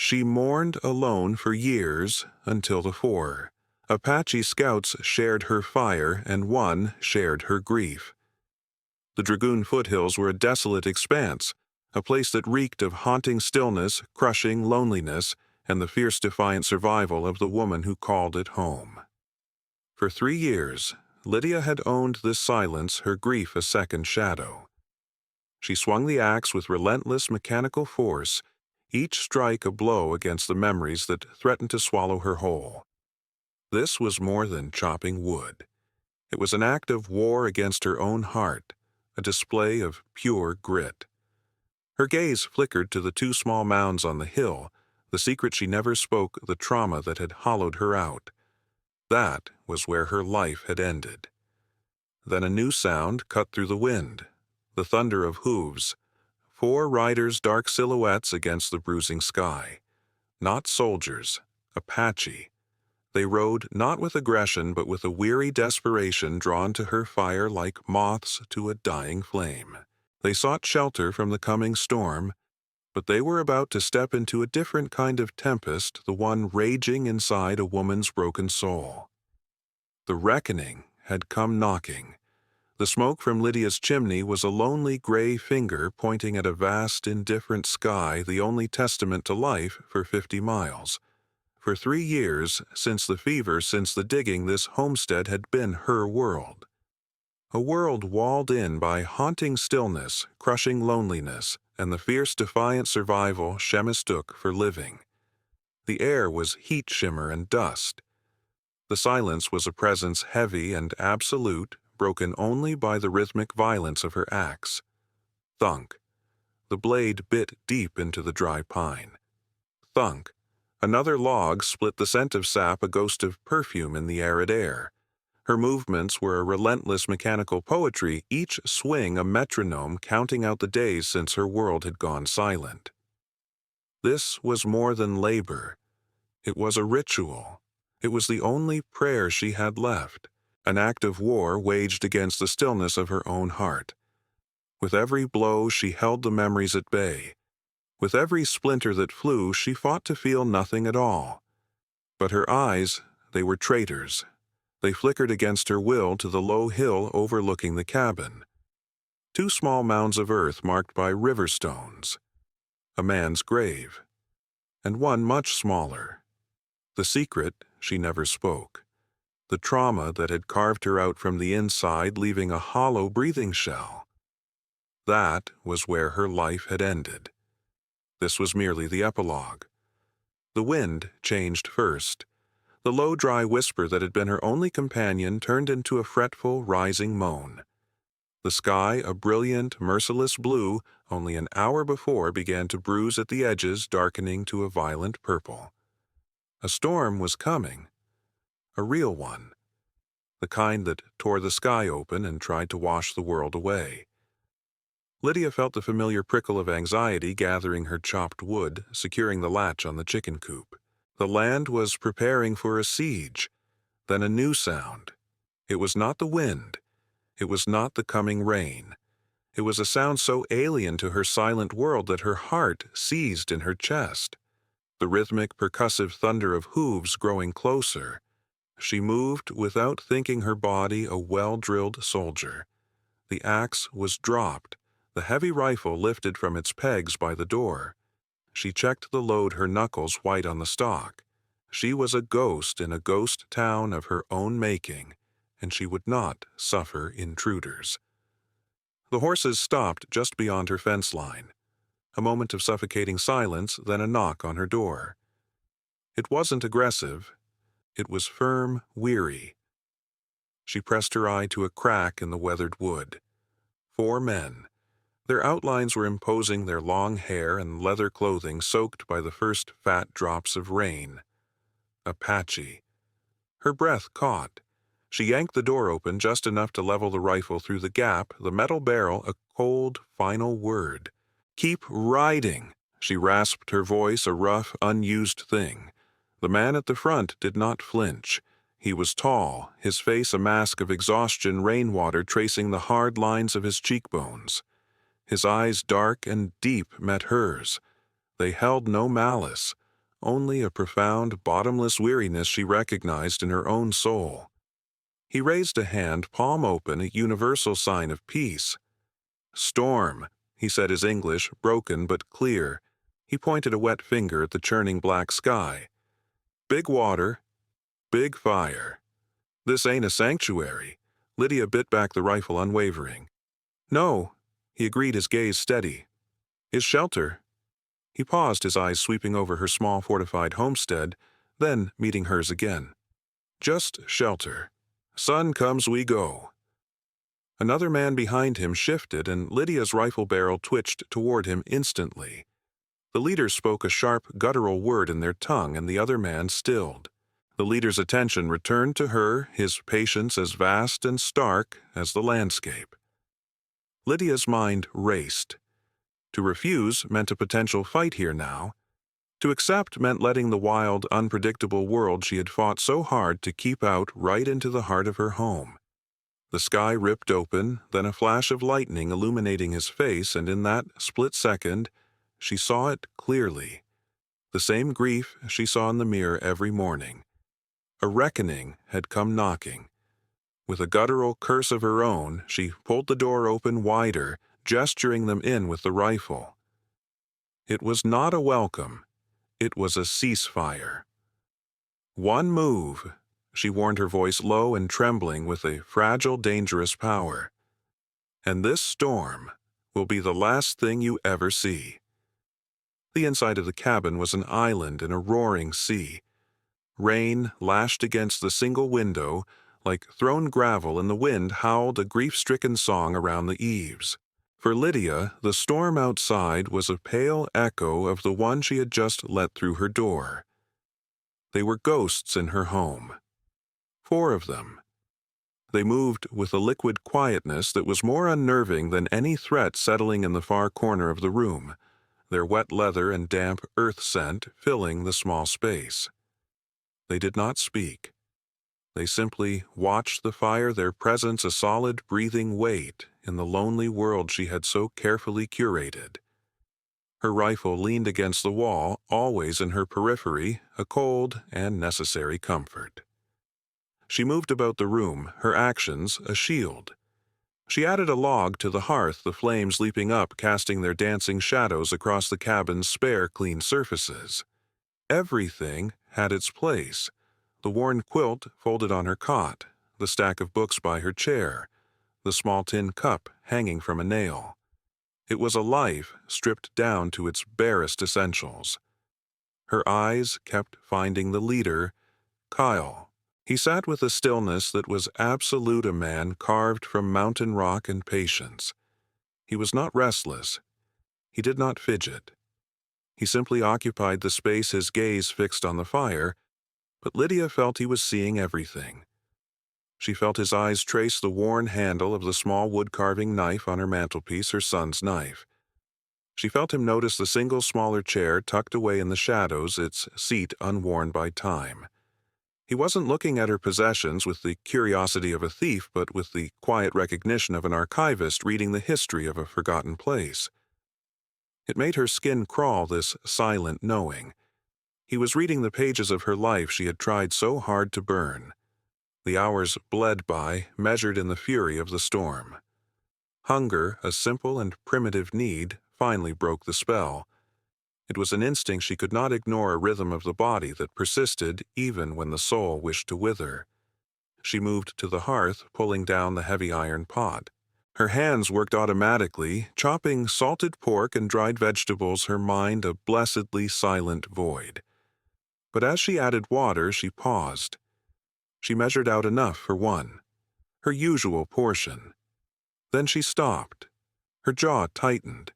She mourned alone for years until the four Apache scouts shared her fire and one shared her grief. The Dragoon foothills were a desolate expanse, a place that reeked of haunting stillness, crushing loneliness, and the fierce defiant survival of the woman who called it home. For 3 years, Lydia had owned this silence, her grief a second shadow. She swung the axe with relentless mechanical force, each strike a blow against the memories that threatened to swallow her whole. This was more than chopping wood. It was an act of war against her own heart, a display of pure grit. Her gaze flickered to the 2 small mounds on the hill, the secret she never spoke, the trauma that had hollowed her out. That was where her life had ended. Then a new sound cut through the wind, the thunder of hooves, 4 riders' dark silhouettes against the bruising sky. Not soldiers, Apache. They rode not with aggression but with a weary desperation, drawn to her fire like moths to a dying flame. They sought shelter from the coming storm, but they were about to step into a different kind of tempest, the one raging inside a woman's broken soul. The reckoning had come knocking. The smoke from Lydia's chimney was a lonely gray finger pointing at a vast, indifferent sky, the only testament to life for 50 miles. For 3 years, since the fever, since the digging, this homestead had been her world. A world walled in by haunting stillness, crushing loneliness, and the fierce, defiant survival she mistook for living. The air was heat shimmer and dust. The silence was a presence heavy and absolute, broken only by the rhythmic violence of her axe. Thunk. The blade bit deep into the dry pine. Thunk. Another log split, the scent of sap a ghost of perfume in the arid air. Her movements were a relentless mechanical poetry, each swing a metronome counting out the days since her world had gone silent. This was more than labor. It was a ritual. It was the only prayer she had left, an act of war waged against the stillness of her own heart. With every blow she held the memories at bay. With every splinter that flew, she fought to feel nothing at all. But her eyes, they were traitors. They flickered against her will to the low hill overlooking the cabin. 2 small mounds of earth marked by river stones. A man's grave. And one much smaller. The secret she never spoke. The trauma that had carved her out from the inside, leaving a hollow breathing shell. That was where her life had ended. This was merely the epilogue. The wind changed first. The low, dry whisper that had been her only companion turned into a fretful, rising moan. The sky, a brilliant, merciless blue, only an hour before began to bruise at the edges, darkening to a violent purple. A storm was coming. A real one. The kind that tore the sky open and tried to wash the world away. Lydia felt the familiar prickle of anxiety gathering her chopped wood, securing the latch on the chicken coop. The land was preparing for a siege. Then a new sound. It was not the wind. It was not the coming rain. It was a sound so alien to her silent world that her heart seized in her chest. The rhythmic, percussive thunder of hooves growing closer. She moved without thinking, her body a well-drilled soldier. The axe was dropped. The heavy rifle lifted from its pegs by the door. She checked the load, her knuckles white on the stock. She was a ghost in a ghost town of her own making, and she would not suffer intruders. The horses stopped just beyond her fence line. A moment of suffocating silence, then a knock on her door. It wasn't aggressive. It was firm, weary. She pressed her eye to a crack in the weathered wood. 4 men. Their outlines were imposing, their long hair and leather clothing soaked by the first fat drops of rain. Apache. Her breath caught. She yanked the door open just enough to level the rifle through the gap, the metal barrel a cold, final word. "Keep riding," she rasped, her voice a rough, unused thing. The man at the front did not flinch. He was tall, his face a mask of exhaustion, rainwater tracing the hard lines of his cheekbones. His eyes, dark and deep, met hers. They held no malice, only a profound, bottomless weariness she recognized in her own soul. He raised a hand, palm open, a universal sign of peace. "Storm," he said, his English broken but clear. He pointed a wet finger at the churning black sky. "Big water, big fire. This ain't a sanctuary." Lydia bit back the rifle, unwavering. "No," he agreed, his gaze steady. "Is shelter." He paused, his eyes sweeping over her small fortified homestead, then meeting hers again. "Just shelter. Sun comes, we go." Another man behind him shifted, and Lydia's rifle barrel twitched toward him instantly. The leader spoke a sharp, guttural word in their tongue, and the other man stilled. The leader's attention returned to her, his patience as vast and stark as the landscape. Lydia's mind raced. To refuse meant a potential fight here now. To accept meant letting the wild, unpredictable world she had fought so hard to keep out right into the heart of her home. The sky ripped open, then a flash of lightning illuminating his face, and in that split second, she saw it clearly. The same grief she saw in the mirror every morning. A reckoning had come knocking. With a guttural curse of her own, she pulled the door open wider, gesturing them in with the rifle. It was not a welcome. It was a ceasefire. "One move," she warned, her voice low and trembling with a fragile, dangerous power. "And this storm will be the last thing you ever see." The inside of the cabin was an island in a roaring sea. Rain lashed against the single window like thrown gravel, and the wind howled a grief-stricken song around the eaves. For Lydia, the storm outside was a pale echo of the one she had just let through her door. They were ghosts in her home. 4 of them. They moved with a liquid quietness that was more unnerving than any threat settling in the far corner of the room, their wet leather and damp earth scent filling the small space. They did not speak. They simply watched the fire, their presence a solid, breathing weight in the lonely world she had so carefully curated. Her rifle leaned against the wall, always in her periphery, a cold and necessary comfort. She moved about the room, her actions a shield. She added a log to the hearth, the flames leaping up, casting their dancing shadows across the cabin's spare, clean surfaces. Everything had its place. The worn quilt folded on her cot, the stack of books by her chair, the small tin cup hanging from a nail. It was a life stripped down to its barest essentials. Her eyes kept finding the leader, Kyle. He sat with a stillness that was absolute, a man carved from mountain rock and patience. He was not restless. He did not fidget. He simply occupied the space, his gaze fixed on the fire, but Lydia felt he was seeing everything. She felt his eyes trace the worn handle of the small wood-carving knife on her mantelpiece, her son's knife. She felt him notice the single smaller chair tucked away in the shadows, its seat unworn by time. He wasn't looking at her possessions with the curiosity of a thief, but with the quiet recognition of an archivist reading the history of a forgotten place. It made her skin crawl, this silent knowing. He was reading the pages of her life she had tried so hard to burn. The hours bled by, measured in the fury of the storm. Hunger, a simple and primitive need, finally broke the spell. It was an instinct she could not ignore, a rhythm of the body that persisted even when the soul wished to wither. She moved to the hearth, pulling down the heavy iron pot. Her hands worked automatically, chopping salted pork and dried vegetables, her mind a blessedly silent void. But as she added water, she paused. She measured out enough for one, her usual portion. Then she stopped. Her jaw tightened.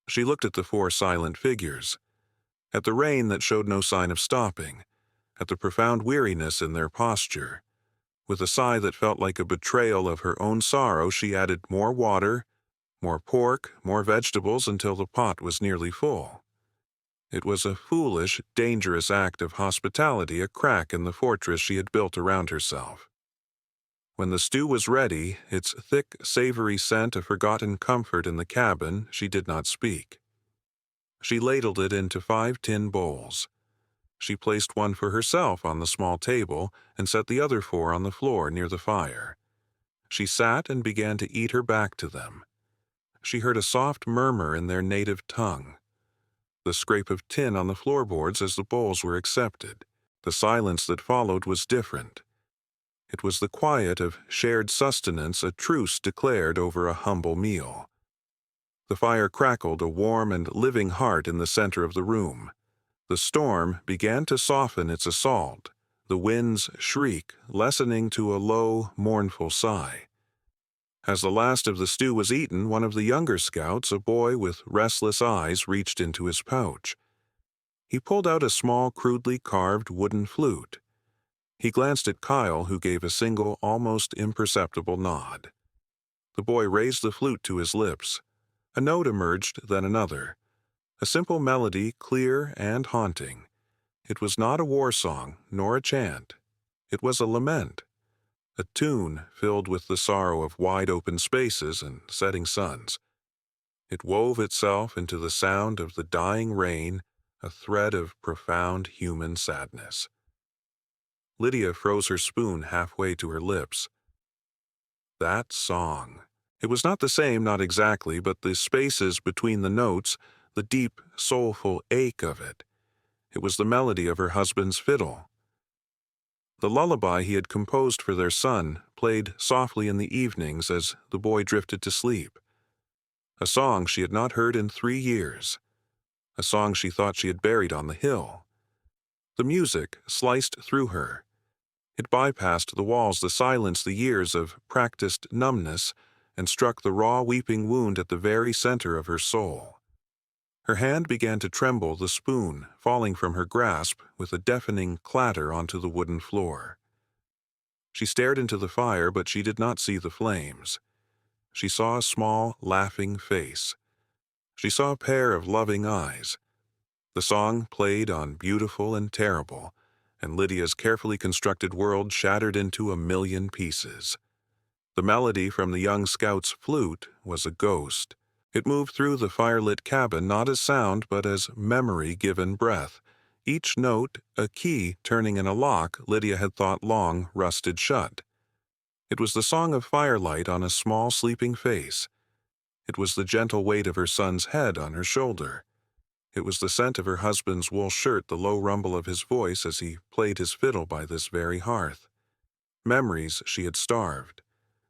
She looked at the 4 silent figures, at the rain that showed no sign of stopping, at the profound weariness in their posture. With a sigh that felt like a betrayal of her own sorrow, she added more water, more pork, more vegetables, until the pot was nearly full. It was a foolish, dangerous act of hospitality, a crack in the fortress she had built around herself. When the stew was ready, its thick, savory scent a forgotten comfort in the cabin, she did not speak. She ladled it into 5 tin bowls. She placed one for herself on the small table and set the other four on the floor near the fire. She sat and began to eat her back to them. She heard a soft murmur in their native tongue, the scrape of tin on the floorboards as the bowls were accepted. The silence that followed was different. It was the quiet of shared sustenance, a truce declared over a humble meal. The fire crackled, a warm and living heart in the center of the room. The storm began to soften its assault, the wind's shriek lessening to a low, mournful sigh. As the last of the stew was eaten, one of the younger scouts, a boy with restless eyes, reached into his pouch. He pulled out a small, crudely carved wooden flute. He glanced at Kyle, who gave a single, almost imperceptible nod. The boy raised the flute to his lips. A note emerged, then another. A simple melody, clear and haunting. It was not a war song, nor a chant. It was a lament, a tune filled with the sorrow of wide-open spaces and setting suns. It wove itself into the sound of the dying rain, a thread of profound human sadness. Lydia froze her spoon halfway to her lips. That song. It was not the same, not exactly, but the spaces between the notes, the deep, soulful ache of it. It was the melody of her husband's fiddle. The lullaby he had composed for their son played softly in the evenings as the boy drifted to sleep. A song she had not heard in 3 years. A song she thought she had buried on the hill. The music sliced through her. It bypassed the walls, the silence, the years of practiced numbness, and struck the raw weeping wound at the very center of her soul. Her hand began to tremble, the spoon falling from her grasp with a deafening clatter onto the wooden floor. She stared into the fire, but she did not see the flames. She saw a small, laughing face. She saw a pair of loving eyes. The song played on beautiful and terrible, and Lydia's carefully constructed world shattered into a million pieces. The melody from the young scout's flute was a ghost. It moved through the firelit cabin not as sound but as memory given breath, each note a key turning in a lock Lydia had thought long rusted shut. It was the song of firelight on a small sleeping face. It was the gentle weight of her son's head on her shoulder. It was the scent of her husband's wool shirt, the low rumble of his voice as he played his fiddle by this very hearth. Memories she had starved.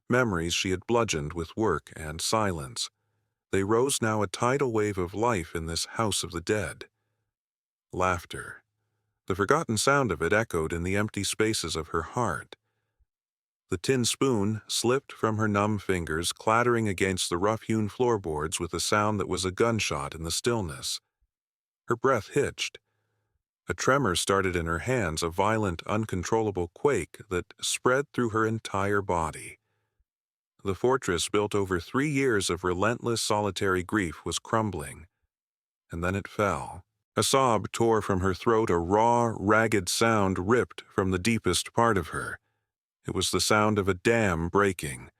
Memories she had bludgeoned with work and silence. They rose now a tidal wave of life in this house of the dead. Laughter. The forgotten sound of it echoed in the empty spaces of her heart. The tin spoon slipped from her numb fingers, clattering against the rough-hewn floorboards with a sound that was a gunshot in the stillness. Her breath hitched. A tremor started in her hands, a violent, uncontrollable quake that spread through her entire body. The fortress built over 3 years of relentless solitary grief was crumbling. And then it fell. A sob tore from her throat, a raw, ragged sound ripped from the deepest part of her. It was the sound of a dam breaking.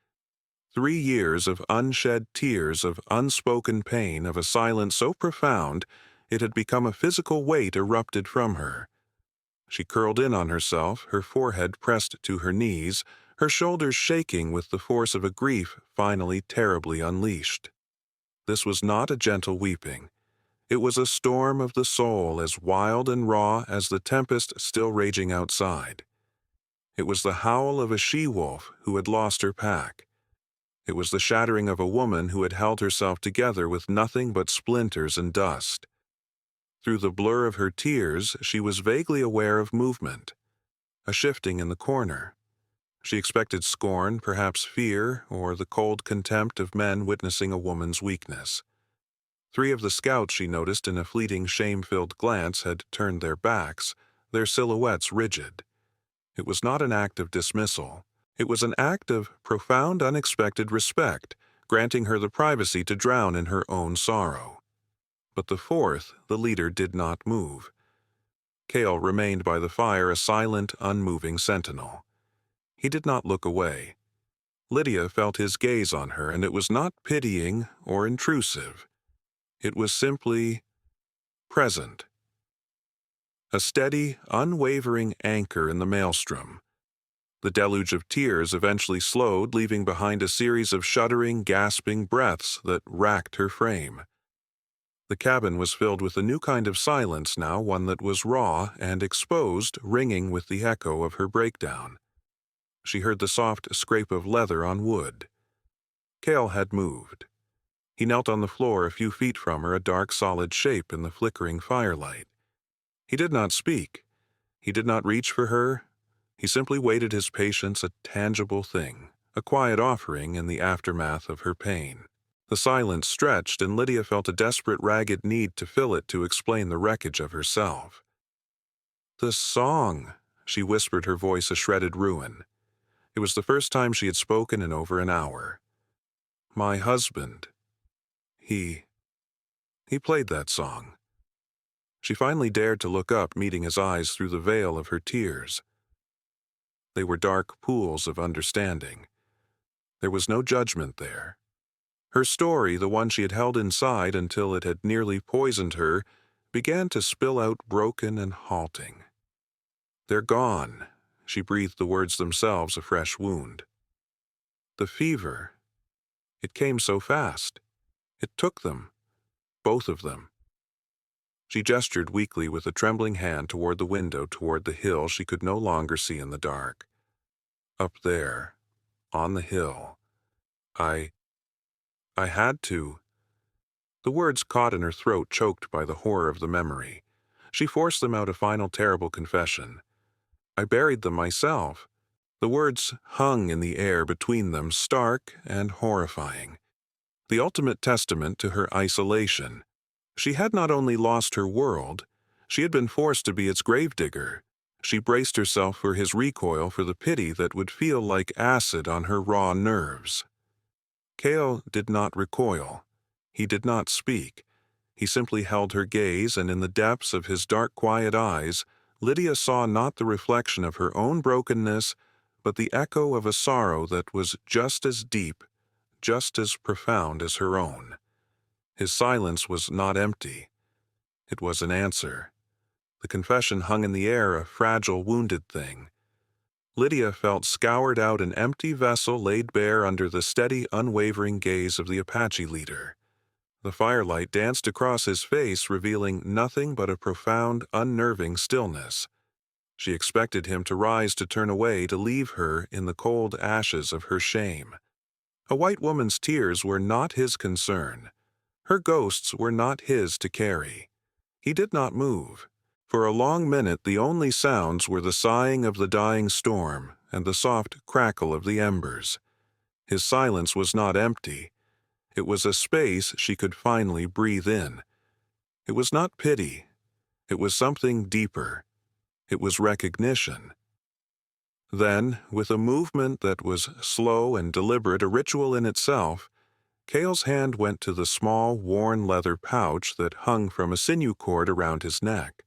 3 years of unshed tears, of unspoken pain, of a silence so profound it had become a physical weight erupted from her. She curled in on herself, her forehead pressed to her knees, her shoulders shaking with the force of a grief finally terribly unleashed. This was not a gentle weeping. It was a storm of the soul, as wild and raw as the tempest still raging outside. It was the howl of a she-wolf who had lost her pack. It was the shattering of a woman who had held herself together with nothing but splinters and dust. Through the blur of her tears, she was vaguely aware of movement, a shifting in the corner. She expected scorn, perhaps fear, or the cold contempt of men witnessing a woman's weakness. 3 of the scouts, she noticed in a fleeting, shame-filled glance, had turned their backs, their silhouettes rigid. It was not an act of dismissal. It was an act of profound, unexpected respect, granting her the privacy to drown in her own sorrow. But the 4th, the leader, did not move. Cale remained by the fire, a silent, unmoving sentinel. He did not look away. Lydia felt his gaze on her, and it was not pitying or intrusive. It was simply present. a steady, unwavering anchor in the maelstrom. The deluge of tears eventually slowed, leaving behind a series of shuddering, gasping breaths that racked her frame. The cabin was filled with a new kind of silence now, one that was raw and exposed, ringing with the echo of her breakdown. She heard the soft scrape of leather on wood. Cale had moved. He knelt on the floor a few feet from her, a dark, solid shape in the flickering firelight. He did not speak. He did not reach for her. He simply waited his patience, a tangible thing, a quiet offering in the aftermath of her pain. The silence stretched, and Lydia felt a desperate, ragged need to fill it to explain the wreckage of herself. "The song," she whispered, her voice a shredded ruin. It was the first time she had spoken in over an hour. "My husband. He played that song." She finally dared to look up, meeting his eyes through the veil of her tears. They were dark pools of understanding. There was no judgment there. Her story, the one she had held inside until it had nearly poisoned her, began to spill out broken and halting. "They're gone," she breathed the words themselves, a fresh wound. "The fever. It came so fast. It took them. Both of them." She gestured weakly with a trembling hand toward the window, toward the hill she could no longer see in the dark. "Up there, on the hill. I had to." The words caught in her throat, choked by the horror of the memory. She forced them out, a final terrible confession. "I buried them myself." The words hung in the air between them, stark and horrifying. The ultimate testament to her isolation. She had not only lost her world, she had been forced to be its gravedigger. She braced herself for his recoil, for the pity that would feel like acid on her raw nerves. Cale did not recoil. He did not speak. He simply held her gaze, and in the depths of his dark, quiet eyes, Lydia saw not the reflection of her own brokenness, but the echo of a sorrow that was just as deep, just as profound as her own. His silence was not empty. It was an answer. The confession hung in the air, a fragile, wounded thing. Lydia felt scoured out, an empty vessel laid bare under the steady, unwavering gaze of the Apache leader. The firelight danced across his face, revealing nothing but a profound, unnerving stillness. She expected him to rise, to turn away, to leave her in the cold ashes of her shame. A white woman's tears were not his concern. Her ghosts were not his to carry. He did not move. For a long minute the only sounds were the sighing of the dying storm and the soft crackle of the embers. His silence was not empty. It was a space she could finally breathe in. It was not pity. It was something deeper. It was recognition. Then, with a movement that was slow and deliberate, a ritual in itself, Cale's hand went to the small, worn leather pouch that hung from a sinew cord around his neck.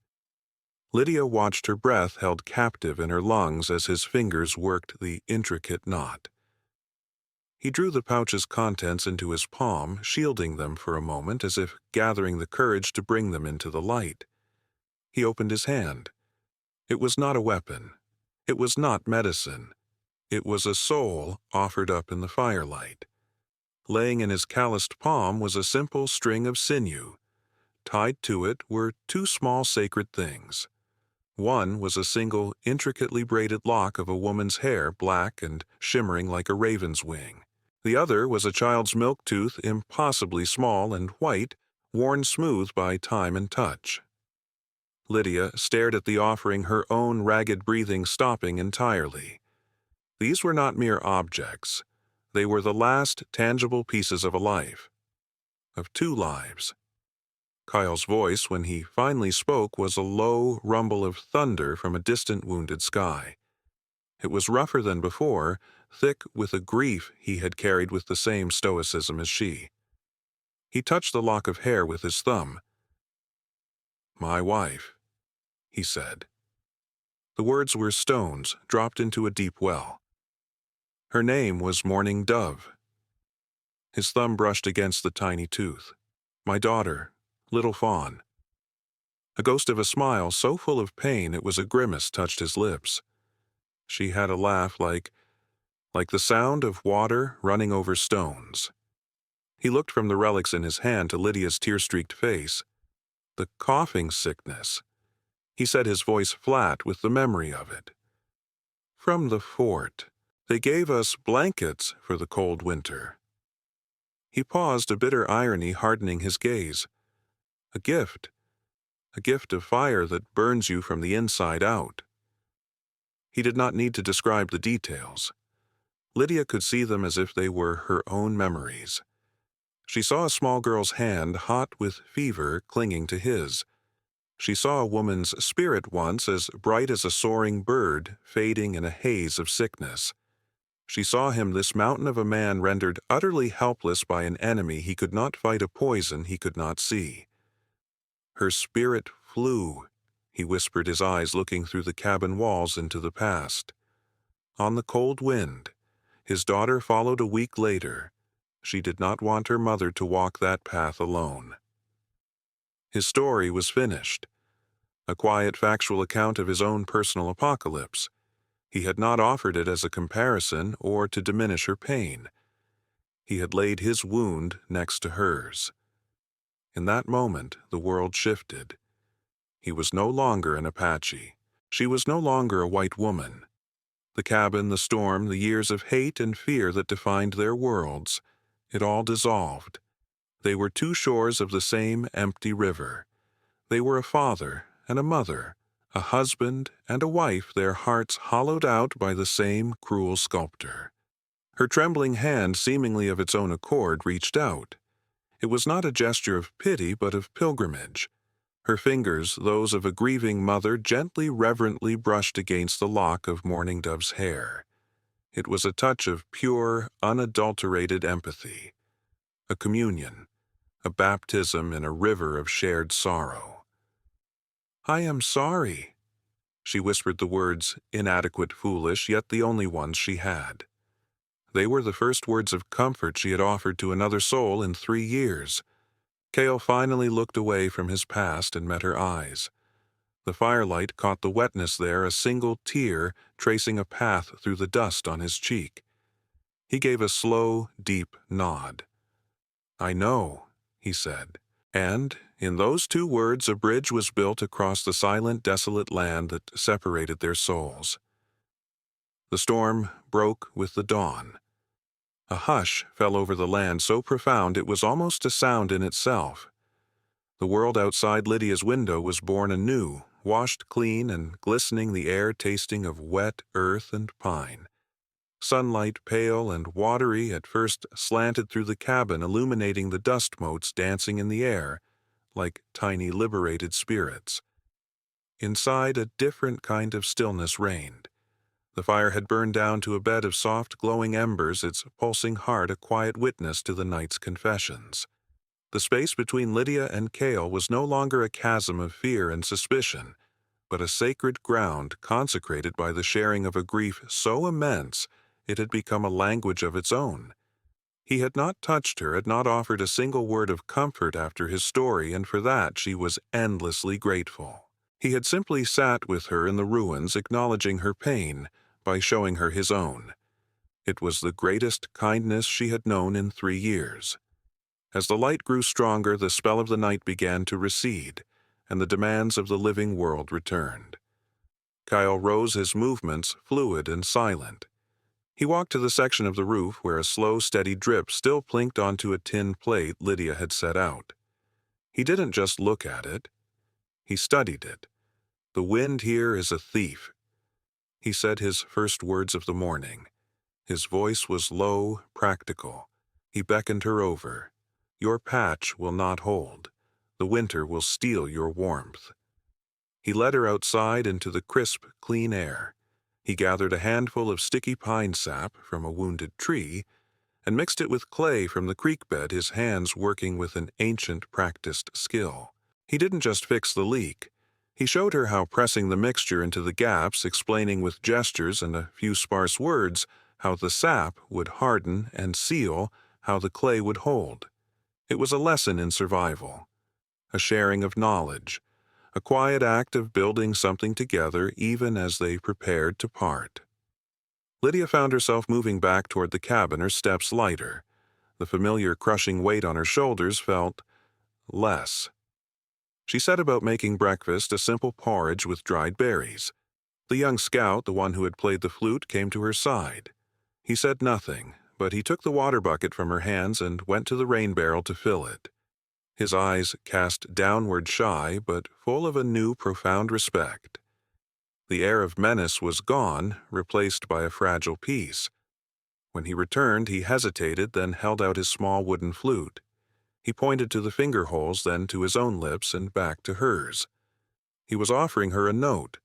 Lydia watched, her breath held captive in her lungs as his fingers worked the intricate knot. He drew the pouch's contents into his palm, shielding them for a moment, as if gathering the courage to bring them into the light. He opened his hand. It was not a weapon. It was not medicine. It was a soul offered up in the firelight. Laying in his calloused palm was a simple string of sinew. Tied to it were two small sacred things. One was a single, intricately braided lock of a woman's hair, black and shimmering like a raven's wing. The other was a child's milk tooth, impossibly small and white, worn smooth by time and touch. Lydia stared at the offering, her own ragged breathing stopping entirely. These were not mere objects. They were the last tangible pieces of a life. Of two lives. Kyle's voice, when he finally spoke, was a low rumble of thunder from a distant, wounded sky. It was rougher than before, thick with a grief he had carried with the same stoicism as she. He touched the lock of hair with his thumb. "My wife," he said. The words were stones dropped into a deep well. Her name was Morning Dove. His thumb brushed against the tiny tooth. "My daughter, Little Fawn." A ghost of a smile so full of pain it was a grimace touched his lips. She had a laugh like the sound of water running over stones. He looked from the relics in his hand to Lydia's tear-streaked face. The coughing sickness. He said, his voice flat with the memory of it. From the fort. They gave us blankets for the cold winter. He paused, a bitter irony hardening his gaze. A gift of fire that burns you from the inside out. He did not need to describe the details. Lydia could see them as if they were her own memories. She saw a small girl's hand, hot with fever, clinging to his. She saw a woman's spirit once as bright as a soaring bird, fading in a haze of sickness. She saw him, this mountain of a man, rendered utterly helpless by an enemy he could not fight, a poison he could not see. Her spirit flew, he whispered, his eyes looking through the cabin walls into the past. On the cold wind, his daughter followed a week later. She did not want her mother to walk that path alone. His story was finished. A quiet, factual account of his own personal apocalypse. He had not offered it as a comparison or to diminish her pain. He had laid his wound next to hers. In that moment, the world shifted. He was no longer an Apache. She was no longer a white woman. The cabin, the storm, the years of hate and fear that defined their worlds, it all dissolved. They were two shores of the same empty river. They were a father and a mother, a husband and a wife, their hearts hollowed out by the same cruel sculptor. Her trembling hand, seemingly of its own accord, reached out. It was not a gesture of pity, but of pilgrimage. Her fingers, those of a grieving mother, gently, reverently brushed against the lock of Mourning Dove's hair. It was a touch of pure, unadulterated empathy. A communion, a baptism in a river of shared sorrow. "I am sorry." She whispered the words, inadequate, foolish, yet the only ones she had. They were the first words of comfort she had offered to another soul in 3 years. Cale finally looked away from his past and met her eyes. The firelight caught the wetness there, a single tear tracing a path through the dust on his cheek. He gave a slow, deep nod. "I know," he said. And in those 2 words a bridge was built across the silent, desolate land that separated their souls. The storm broke with the dawn. A hush fell over the land so profound it was almost a sound in itself. The world outside Lydia's window was born anew, washed clean and glistening, the air tasting of wet earth and pine. Sunlight, pale and watery, at first slanted through the cabin, illuminating the dust motes dancing in the air, like tiny liberated spirits. Inside, a different kind of stillness reigned. The fire had burned down to a bed of soft, glowing embers, its pulsing heart a quiet witness to the night's confessions. The space between Lydia and Cale was no longer a chasm of fear and suspicion, but a sacred ground consecrated by the sharing of a grief so immense it had become a language of its own. He had not touched her, had not offered a single word of comfort after his story, and for that she was endlessly grateful. He had simply sat with her in the ruins, acknowledging her pain by showing her his own. It was the greatest kindness she had known in 3 years. As the light grew stronger, the spell of the night began to recede, and the demands of the living world returned. Kyle rose, his movements fluid and silent. He walked to the section of the roof where a slow, steady drip still plinked onto a tin plate Lydia had set out. He didn't just look at it. He studied it. "The wind here is a thief," he said, his first words of the morning. His voice was low, practical. He beckoned her over. "Your patch will not hold. The winter will steal your warmth." He led her outside into the crisp, clean air. He gathered a handful of sticky pine sap from a wounded tree and mixed it with clay from the creek bed, his hands working with an ancient, practiced skill. He didn't just fix the leak. He showed her how pressing the mixture into the gaps, explaining with gestures and a few sparse words how the sap would harden and seal, how the clay would hold. It was a lesson in survival, a sharing of knowledge, a quiet act of building something together even as they prepared to part. Lydia found herself moving back toward the cabin, her steps lighter. The familiar crushing weight on her shoulders felt less. She set about making breakfast, a simple porridge with dried berries. The young scout, the one who had played the flute, came to her side. He said nothing, but he took the water bucket from her hands and went to the rain barrel to fill it. His eyes cast downward, shy, but full of a new, profound respect. The air of menace was gone, replaced by a fragile peace. When he returned, he hesitated, then held out his small wooden flute. He pointed to the finger holes, then to his own lips and back to hers. He was offering her a note,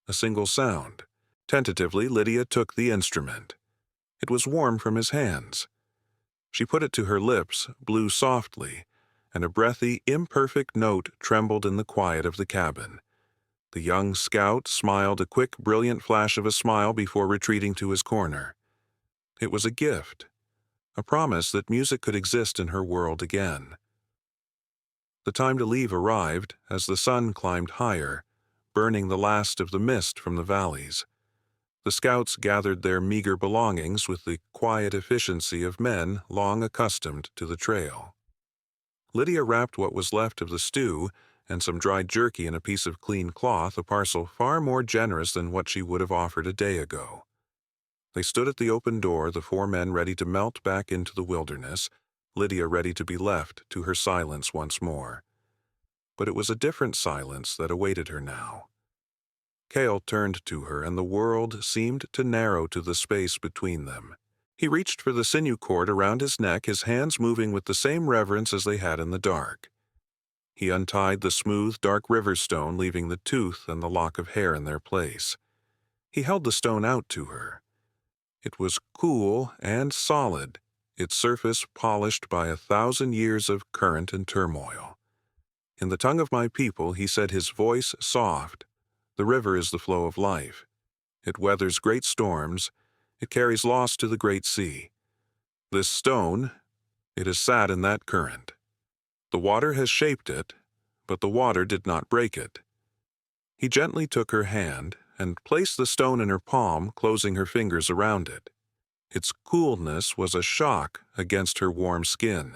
a single sound. Tentatively, Lydia took the instrument. It was warm from his hands. She put it to her lips, blew softly, and a breathy, imperfect note trembled in the quiet of the cabin. The young scout smiled a quick, brilliant flash of a smile before retreating to his corner. It was a gift, a promise that music could exist in her world again. The time to leave arrived as the sun climbed higher, burning the last of the mist from the valleys. The scouts gathered their meager belongings with the quiet efficiency of men long accustomed to the trail. Lydia wrapped what was left of the stew and some dried jerky in a piece of clean cloth, a parcel far more generous than what she would have offered a day ago. They stood at the open door, the four men ready to melt back into the wilderness, Lydia ready to be left to her silence once more. But it was a different silence that awaited her now. Cale turned to her, and the world seemed to narrow to the space between them. He reached for the sinew cord around his neck, his hands moving with the same reverence as they had in the dark. He untied the smooth, dark river stone, leaving the tooth and the lock of hair in their place. He held the stone out to her. It was cool and solid, its surface polished by 1,000 years of current and turmoil. In the tongue of my people, he said, his voice soft, the river is the flow of life. It weathers great storms. It carries loss to the great sea. This stone, it has sat in that current. The water has shaped it, but the water did not break it. He gently took her hand and placed the stone in her palm, closing her fingers around it. Its coolness was a shock against her warm skin.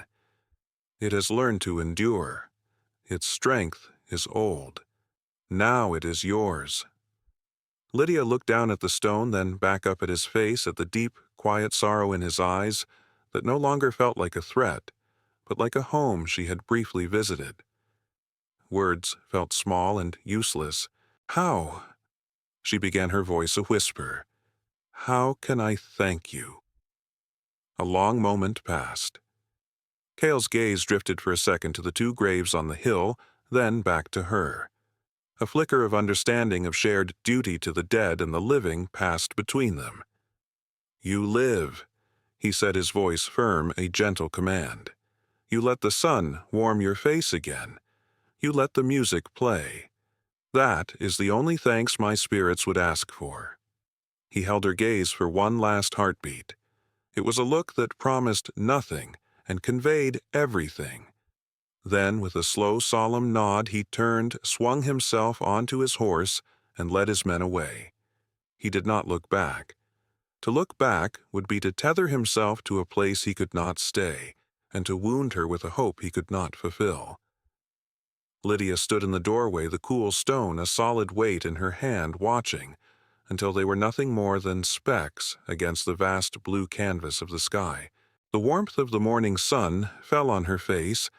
It has learned to endure. Its strength is old. Now it is yours. Lydia looked down at the stone, then back up at his face, at the deep, quiet sorrow in his eyes that no longer felt like a threat, but like a home she had briefly visited. Words felt small and useless. How? She began, her voice a whisper. How can I thank you? A long moment passed. Cale's gaze drifted for a second to the two graves on the hill, then back to her. A flicker of understanding of shared duty to the dead and the living passed between them. You live, he said, his voice firm, a gentle command. You let the sun warm your face again. You let the music play. That is the only thanks my spirits would ask for. He held her gaze for one last heartbeat. It was a look that promised nothing and conveyed everything. Then, with a slow, solemn nod, he turned, swung himself onto his horse, and led his men away. He did not look back. To look back would be to tether himself to a place he could not stay, and to wound her with a hope he could not fulfill. Lydia stood in the doorway, the cool stone a solid weight in her hand, watching, until they were nothing more than specks against the vast blue canvas of the sky. The warmth of the morning sun fell on her face,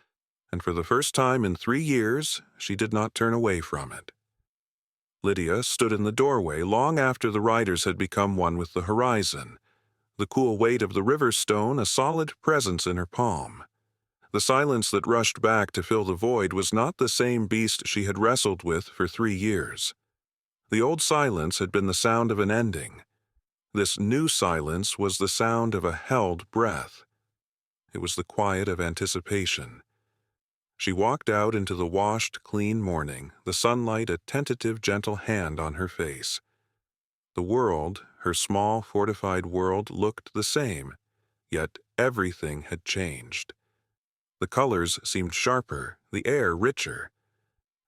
and for the first time in 3 years, she did not turn away from it. Lydia stood in the doorway long after the riders had become one with the horizon, the cool weight of the river stone a solid presence in her palm. The silence that rushed back to fill the void was not the same beast she had wrestled with for 3 years. The old silence had been the sound of an ending. This new silence was the sound of a held breath. It was the quiet of anticipation. She walked out into the washed, clean morning, the sunlight a tentative, gentle hand on her face. The world, her small, fortified world, looked the same, yet everything had changed. The colors seemed sharper, the air richer.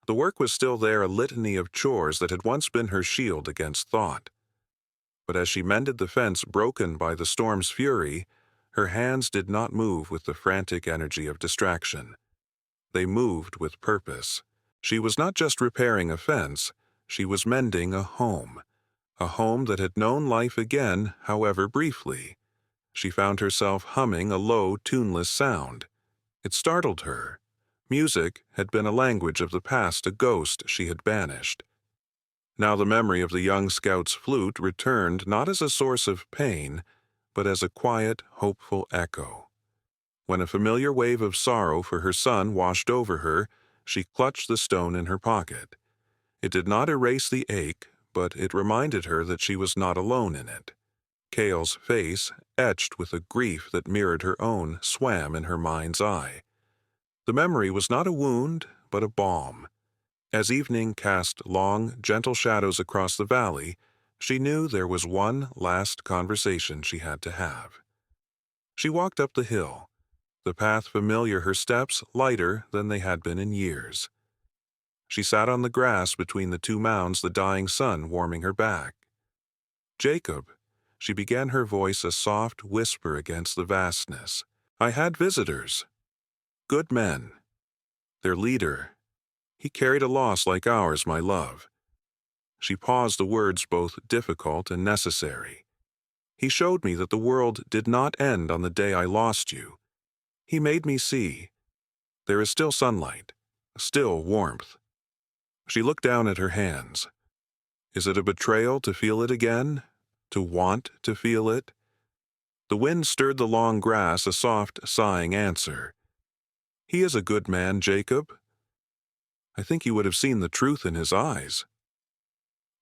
The work was still there, a litany of chores that had once been her shield against thought. But as she mended the fence broken by the storm's fury, her hands did not move with the frantic energy of distraction. They moved with purpose. She was not just repairing a fence, she was mending a home that had known life again, however briefly. She found herself humming a low, tuneless sound. It startled her. Music had been a language of the past, a ghost she had banished. Now the memory of the young scout's flute returned not as a source of pain, but as a quiet, hopeful echo. When a familiar wave of sorrow for her son washed over her, she clutched the stone in her pocket. It did not erase the ache, but it reminded her that she was not alone in it. Cale's face, etched with a grief that mirrored her own, swam in her mind's eye. The memory was not a wound, but a balm. As evening cast long, gentle shadows across the valley, she knew there was one last conversation she had to have. She walked up the hill, the path familiar, her steps lighter than they had been in years. She sat on the grass between the two mounds, the dying sun warming her back. "Jacob," she began, her voice a soft whisper against the vastness. "I had visitors. Good men. Their leader. He carried a loss like ours, my love." She paused, the words both difficult and necessary. "He showed me that the world did not end on the day I lost you. He made me see. There is still sunlight, still warmth." She looked down at her hands. Is it a betrayal to feel it again? To want to feel it? The wind stirred the long grass, a soft, sighing answer. "He is a good man, Jacob. I think you would have seen the truth in his eyes."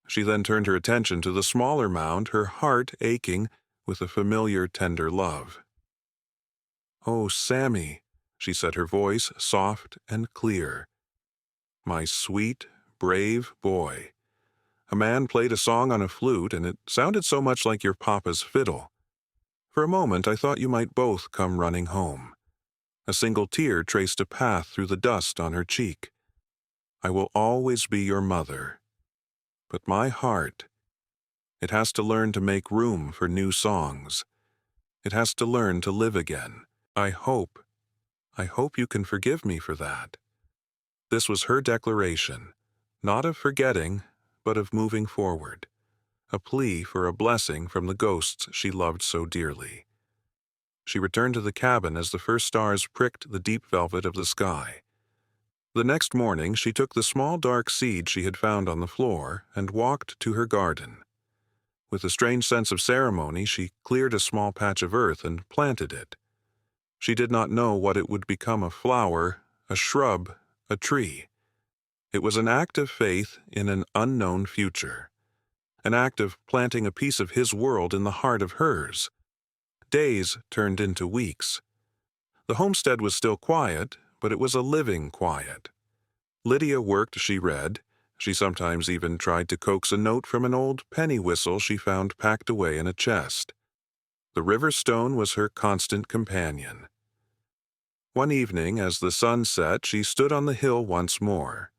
She then turned her attention to the smaller mound, her heart aching with a familiar, tender love. "Oh, Sammy," she said, her voice soft and clear. "My sweet, brave boy. A man played a song on a flute, and it sounded so much like your papa's fiddle. For a moment I thought you might both come running home." A single tear traced a path through the dust on her cheek. "I will always be your mother. But my heart, it has to learn to make room for new songs. It has to learn to live again. I hope you can forgive me for that." This was her declaration, not of forgetting, but of moving forward, a plea for a blessing from the ghosts she loved so dearly. She returned to the cabin as the first stars pricked the deep velvet of the sky. The next morning she took the small dark seed she had found on the floor and walked to her garden. With a strange sense of ceremony, she cleared a small patch of earth and planted it. She did not know what it would become, a flower, a shrub, a tree. It was an act of faith in an unknown future, an act of planting a piece of his world in the heart of hers. Days turned into weeks. The homestead was still quiet, but it was a living quiet. Lydia worked, she read. She sometimes even tried to coax a note from an old penny whistle she found packed away in a chest. The river stone was her constant companion. One evening, as the sun set, she stood on the hill once more.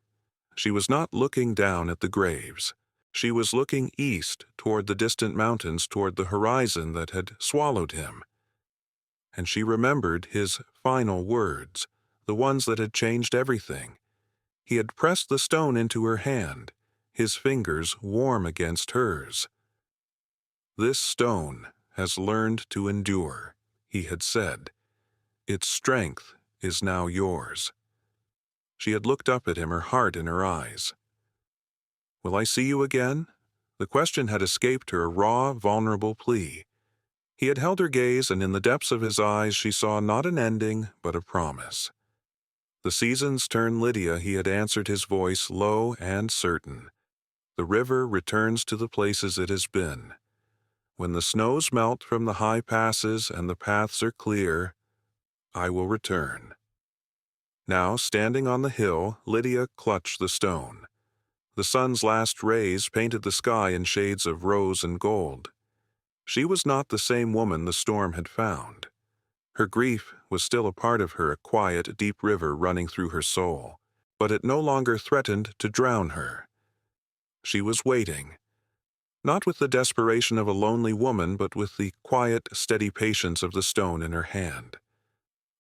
She was not looking down at the graves. She was looking east toward the distant mountains, toward the horizon that had swallowed him. And she remembered his final words, the ones that had changed everything. He had pressed the stone into her hand, his fingers warm against hers. "This stone has learned to endure," he had said. "Its strength is now yours." She had looked up at him, her heart in her eyes. "Will I see you again?" The question had escaped her, a raw, vulnerable plea. He had held her gaze, and in the depths of his eyes she saw not an ending, but a promise. "The seasons turn, Lydia," he had answered, his voice low and certain. "The river returns to the places it has been. When the snows melt from the high passes and the paths are clear, I will return." Now, standing on the hill, Lydia clutched the stone. The sun's last rays painted the sky in shades of rose and gold. She was not the same woman the storm had found. Her grief was still a part of her, a quiet, deep river running through her soul. but it no longer threatened to drown her. She was waiting, not with the desperation of a lonely woman, but with the quiet, steady patience of the stone in her hand.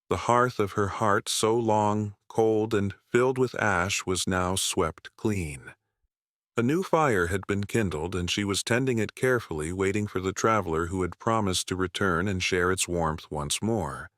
The hearth of her heart, so long, cold, and filled with ash, was now swept clean. A new fire had been kindled, and she was tending it carefully, waiting for the traveler who had promised to return and share its warmth once more.